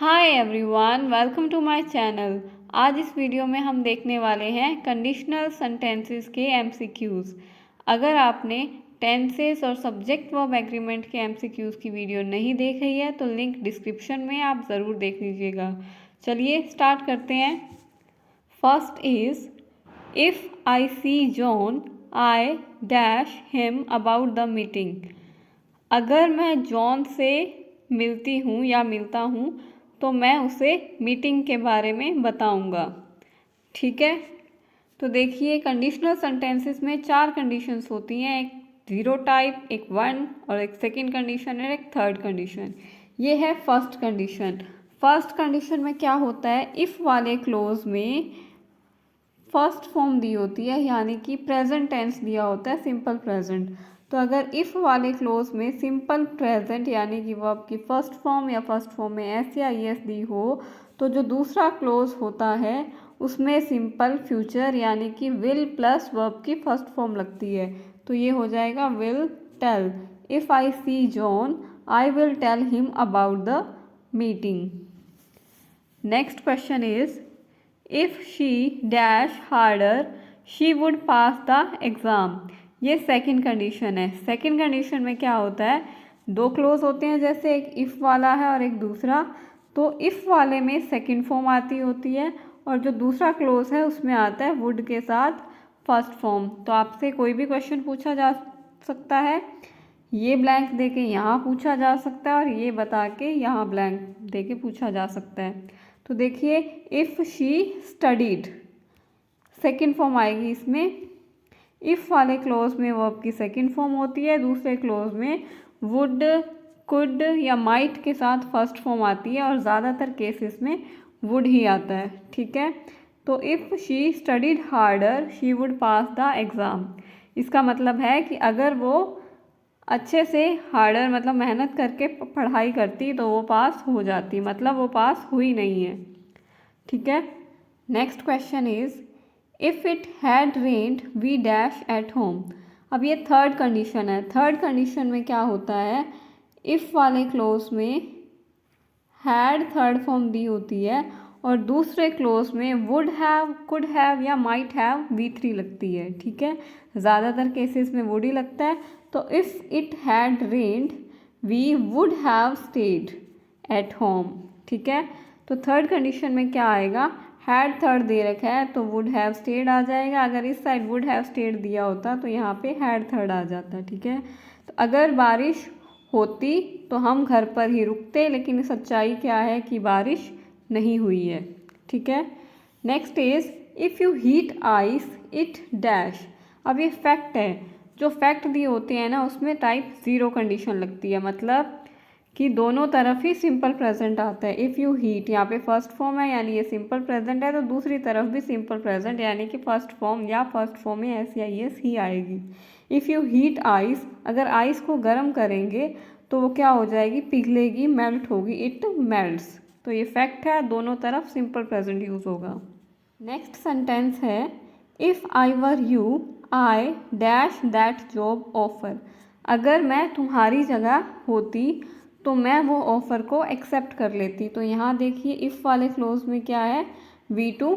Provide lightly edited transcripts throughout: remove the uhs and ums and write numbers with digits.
Hi everyone, welcome to my channel. आज इस video में हम देखने वाले हैं कंडीशनल सेंटेंसेस के एमसीक्यूज़। अगर आपने टेंसेस और सब्जेक्ट वर्ब एग्रीमेंट के एमसीक्यूज़ की वीडियो नहीं देखी है तो लिंक डिस्क्रिप्शन में आप ज़रूर देख लीजिएगा। चलिए स्टार्ट करते हैं। First is if I see John I dash him about the meeting. अगर मैं जॉन से मिलती हूँ या मिलता हूँ तो मैं उसे मीटिंग के बारे में बताऊँगा। ठीक है, तो देखिए कंडीशनल सेंटेंसेस में 4 कंडीशंस होती हैं, एक जीरो टाइप, एक वन और एक सेकंड कंडीशन और एक थर्ड कंडीशन। ये है फर्स्ट कंडीशन। फर्स्ट कंडीशन में क्या होता है, इफ़ वाले क्लोज में फर्स्ट फॉर्म दी होती है, यानी कि प्रेजेंट टेंस दिया होता है, सिंपल प्रेजेंट। तो अगर इफ़ वाले क्लोज में सिंपल प्रेजेंट यानी कि वर्ब की फर्स्ट फॉर्म या फर्स्ट फॉर्म में एस या ई एस दी हो तो जो दूसरा क्लोज होता है उसमें सिंपल फ्यूचर यानी कि विल प्लस वर्ब की फर्स्ट फॉर्म लगती है। तो ये हो जाएगा will tell. If I see John I will tell him about the meeting. Next question is if she dash harder she would pass the exam. ये सेकंड कंडीशन है। Second condition में क्या होता है, दो क्लोज होते हैं, जैसे एक इफ़ वाला है और एक दूसरा। तो इफ़ वाले में सेकंड फॉर्म आती होती है और जो दूसरा क्लोज है उसमें आता है वुड के साथ फर्स्ट फॉर्म। तो आपसे कोई भी क्वेश्चन पूछा जा सकता है, ये ब्लैंक दे के यहाँ पूछा जा सकता है और ये बता के यहाँ ब्लैंक दे के पूछा जा सकता है। तो देखिए if she studied, second form आएगी इसमें। इफ़ वाले क्लोज में वर्ब की सेकंड फॉर्म होती है, दूसरे क्लोज में वुड, कुड या माइट के साथ फर्स्ट फॉर्म आती है और ज़्यादातर केसेस में वुड ही आता है। ठीक है, तो if she studied harder she would pass the exam. इसका मतलब है कि अगर वो अच्छे से हार्डर मतलब मेहनत करके पढ़ाई करती तो वो पास हो जाती, मतलब वो पास हुई नहीं है। ठीक है, next question is if it had rained we dash at home. अब ये थर्ड कंडीशन है। थर्ड कंडीशन में क्या होता है, इफ़ वाले क्लोज में हैड थर्ड फॉर्म दी होती है और दूसरे क्लोज में वुड हैव, कुड हैव या माइट हैव V3 लगती है। ठीक है, ज़्यादातर केसेस में वुड ही लगता है। तो if it had rained we would have stayed at home. ठीक है, तो थर्ड कंडीशन में क्या आएगा, हैड थर्ड दे रखा है तो वुड हैव स्टेड आ जाएगा। अगर इस साइड वुड हैव स्टेड दिया होता तो यहाँ पे हैड थर्ड आ जाता। ठीक है, तो अगर बारिश होती तो हम घर पर ही रुकते, लेकिन सच्चाई क्या है कि बारिश नहीं हुई है। ठीक है, next is if you heat ice it dash. अब ये फैक्ट है, जो फैक्ट दिए होते हैं ना उसमें टाइप ज़ीरो कंडीशन लगती है, मतलब कि दोनों तरफ ही सिंपल प्रेजेंट आता है। इफ़ यू हीट यहाँ पे फर्स्ट फॉर्म है यानी ये सिंपल प्रेजेंट है, तो दूसरी तरफ भी सिंपल प्रेजेंट यानी कि फर्स्ट फॉर्म या फर्स्ट फॉर्म में एस या एस ही आएगी। इफ़ यू हीट आइस, अगर आइस को गर्म करेंगे तो वो क्या हो जाएगी, पिघलेगी, मेल्ट होगी, इट मेल्ट्स। तो ये फैक्ट है, दोनों तरफ सिंपल प्रेजेंट यूज़ होगा। नेक्स्ट सेंटेंस है if I were you I dash that job offer. अगर मैं तुम्हारी जगह होती तो मैं वो ऑफ़र को एक्सेप्ट कर लेती। तो यहाँ देखिए इफ़ वाले क्लोज में क्या है, V2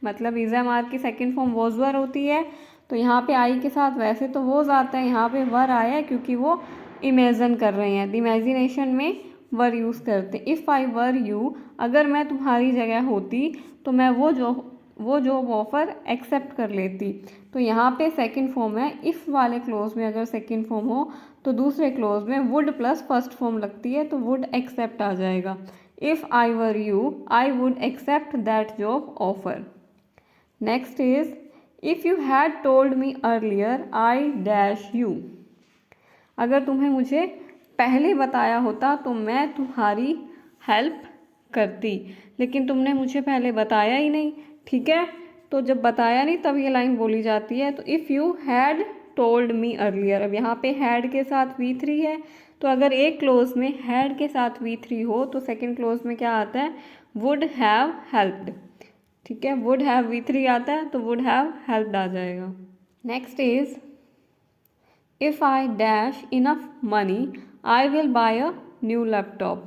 मतलब इज़-एम-आर की सेकंड फॉर्म वॉज वर होती है। तो यहाँ पे आई के साथ वैसे तो वॉज आता है, यहाँ पे वर आया है क्योंकि वो इमेजिन कर रहे हैं, द इमेजिनेशन में वर यूज़ करते। इफ़ आई वर यू, अगर मैं तुम्हारी जगह होती तो मैं वो जॉब ऑफ़र एक्सेप्ट कर लेती। तो यहाँ पे सेकंड फॉर्म है, इफ़ वाले क्लोज में अगर सेकंड फॉर्म हो तो दूसरे क्लोज में वुड प्लस फर्स्ट फॉर्म लगती है तो वुड एक्सेप्ट आ जाएगा। If I were you I would accept that job offer. Next is if you had told me earlier I dash you. अगर तुम्हें मुझे पहले बताया होता तो मैं तुम्हारी हेल्प करती, लेकिन तुमने मुझे पहले बताया ही नहीं। ठीक है, तो जब बताया नहीं तब ये लाइन बोली जाती है। तो if you had told me earlier, अब यहाँ पे हैड के साथ V3 है, तो अगर एक क्लोज में हैड के साथ V3 हो तो सेकंड क्लोज में क्या आता है, वुड हैव हेल्प्ड। ठीक है, वुड हैव V3 आता है तो वुड हैव हेल्प्ड आ जाएगा। Next is if I dash enough money I will buy a new laptop.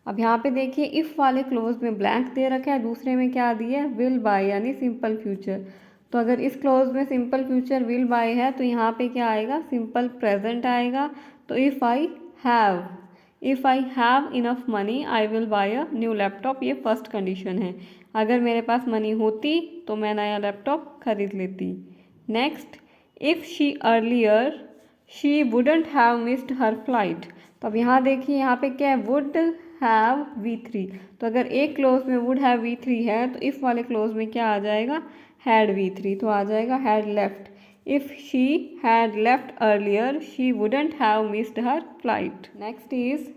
अब यहाँ पे देखिए इफ़ वाले क्लोज में ब्लैंक दे रखा है, दूसरे में क्या दिया है, विल बाय यानी सिंपल फ्यूचर। तो अगर इस क्लोज में सिंपल फ्यूचर विल बाय है तो यहाँ पे क्या आएगा, सिंपल प्रेजेंट आएगा। तो if I have enough money I will buy a new laptop, ये फर्स्ट कंडीशन है। अगर मेरे पास मनी होती तो मैं नया लैपटॉप खरीद लेती। Next, if she wouldn't have missed her flight. तो अब यहाँ देखिए यहाँ पे क्या है, वुड हैव V3। तो अगर एक क्लोज में वुड हैव V3 है तो इफ़ वाले क्लोज में क्या आ जाएगा, हैड V3। तो आ जाएगा had left. If she had left earlier she wouldn't have missed her flight. Next is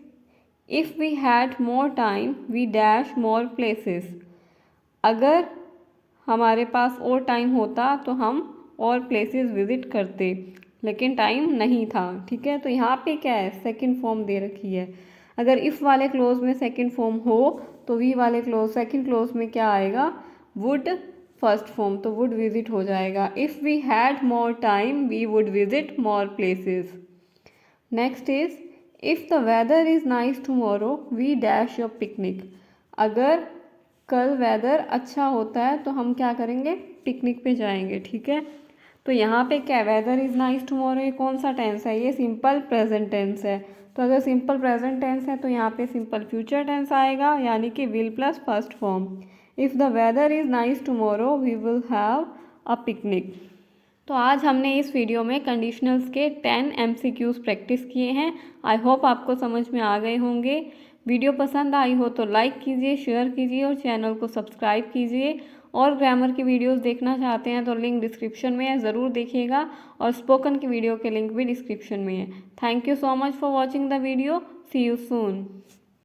if we had more time we dash more places. अगर हमारे पास और टाइम होता तो हम और प्लेसेस विजिट करते, लेकिन टाइम नहीं था। ठीक है, तो यहाँ पे क्या है, सेकंड फॉर्म दे रखी है। अगर इफ़ वाले क्लोज में सेकंड फॉर्म हो तो वी वाले क्लोज सेकंड क्लोज में क्या आएगा, वुड फर्स्ट फॉर्म, तो वुड विजिट हो जाएगा। If we had more time we would visit more places. Next is if the weather is nice tomorrow we dash a picnic. अगर कल weather अच्छा होता है तो हम क्या करेंगे, पिकनिक पे जाएंगे। ठीक है, तो यहाँ पे क्या, वेदर इज़ नाइस टुमारो, ये कौन सा टेंस है, ये सिंपल प्रेजेंट टेंस है। तो अगर सिंपल प्रेजेंट टेंस है तो यहाँ पे सिंपल फ्यूचर टेंस आएगा, यानी कि will plus first form. If the weather is nice tomorrow we will have a picnic. तो आज हमने इस वीडियो में कंडीशनल्स के 10 MCQs प्रैक्टिस किए हैं। आई होप आपको समझ में आ गए होंगे। वीडियो पसंद आई हो तो लाइक कीजिए, शेयर कीजिए और चैनल को सब्सक्राइब कीजिए। और ग्रामर की वीडियोस देखना चाहते हैं तो लिंक डिस्क्रिप्शन में है, ज़रूर देखिएगा। और स्पोकन की वीडियो के लिंक भी डिस्क्रिप्शन में है। Thank you so much for watching the video. See you soon.